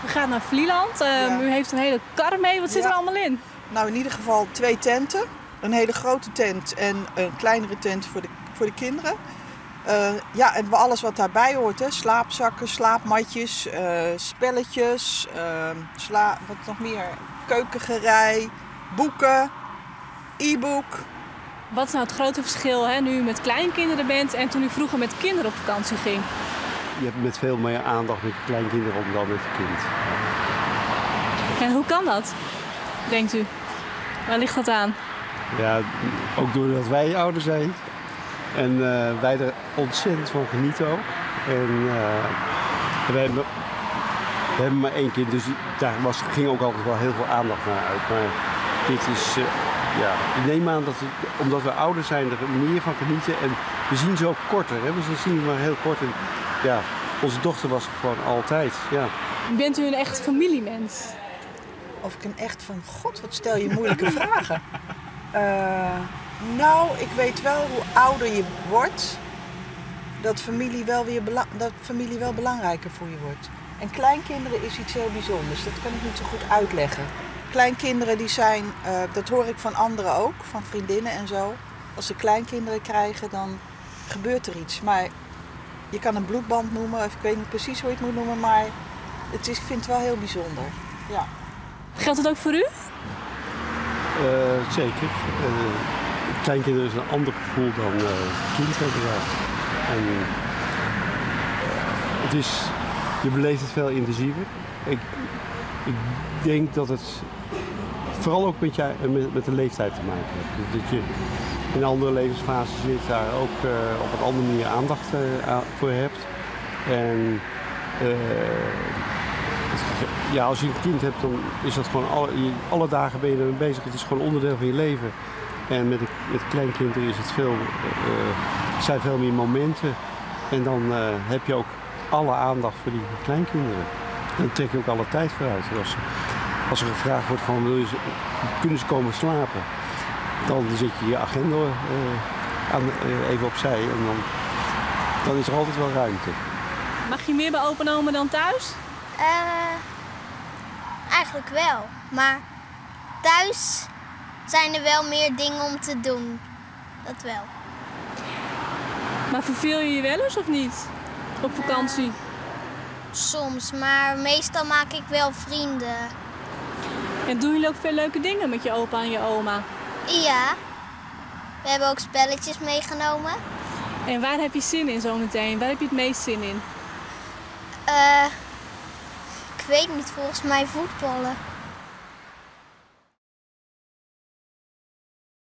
We gaan naar Vlieland. U heeft een hele kar mee. Wat zit er allemaal in? Nou, in ieder geval 2 tenten. Een hele grote tent en een kleinere tent voor de kinderen. En alles wat daarbij hoort. Hè. Slaapzakken, slaapmatjes, spelletjes, wat nog meer? Keukengerei, boeken, e-book. Wat is nou het grote verschil nu u met kleinkinderen bent en toen u vroeger met kinderen op vakantie ging? Je hebt met veel meer aandacht met je kleinkinderen dan met je kind. En hoe kan dat, denkt u? Waar ligt dat aan? Ja, ook doordat wij ouder zijn. En wij er ontzettend van genieten ook. En we hebben maar 1 kind, dus daar ging ook altijd wel heel veel aandacht naar uit. Maar dit is, ik neem aan dat omdat we ouder zijn, er meer van genieten. En we zien ze ook korter, hè? We zien maar heel kort. En, onze dochter was er gewoon altijd, Bent u een echt familiemens? Of ik een echt van, god, wat stel je moeilijke vragen. Nou, ik weet wel hoe ouder je wordt, dat familie wel belangrijker voor je wordt. En kleinkinderen is iets heel bijzonders, dat kan ik niet zo goed uitleggen. Kleinkinderen die zijn, dat hoor ik van anderen ook, van vriendinnen en zo. Als ze kleinkinderen krijgen, dan gebeurt er iets. Maar je kan een bloedband noemen, of ik weet niet precies hoe je het moet noemen, maar ik vind het wel heel bijzonder. Ja. Geldt het ook voor u? Zeker. Kleinkinderen is een ander gevoel dan kinderen. Ja. En je beleeft het veel intensiever. Ik denk dat het vooral ook met de leeftijd te maken heeft. Dus dat je in een andere levensfase zit, daar ook op een andere manier aandacht voor hebt. En als je een kind hebt, dan is dat gewoon alle dagen ben je ermee bezig. Het is gewoon onderdeel van je leven. En met kleinkinderen zijn veel meer momenten. En dan heb je ook alle aandacht voor die kleinkinderen. En dan trek je ook alle tijd vooruit. Als er gevraagd wordt van kunnen ze komen slapen, dan zet je je agenda even opzij en dan is er altijd wel ruimte. Mag je meer bij opa en oma dan thuis? Eigenlijk wel, maar thuis zijn er wel meer dingen om te doen. Dat wel. Maar verveel je je wel eens of niet? Op vakantie? Soms, maar meestal maak ik wel vrienden. En doen jullie ook veel leuke dingen met je opa en je oma? Ja. We hebben ook spelletjes meegenomen. En waar heb je zin in zometeen? Waar heb je het meest zin in? Ik weet niet, volgens mij voetballen.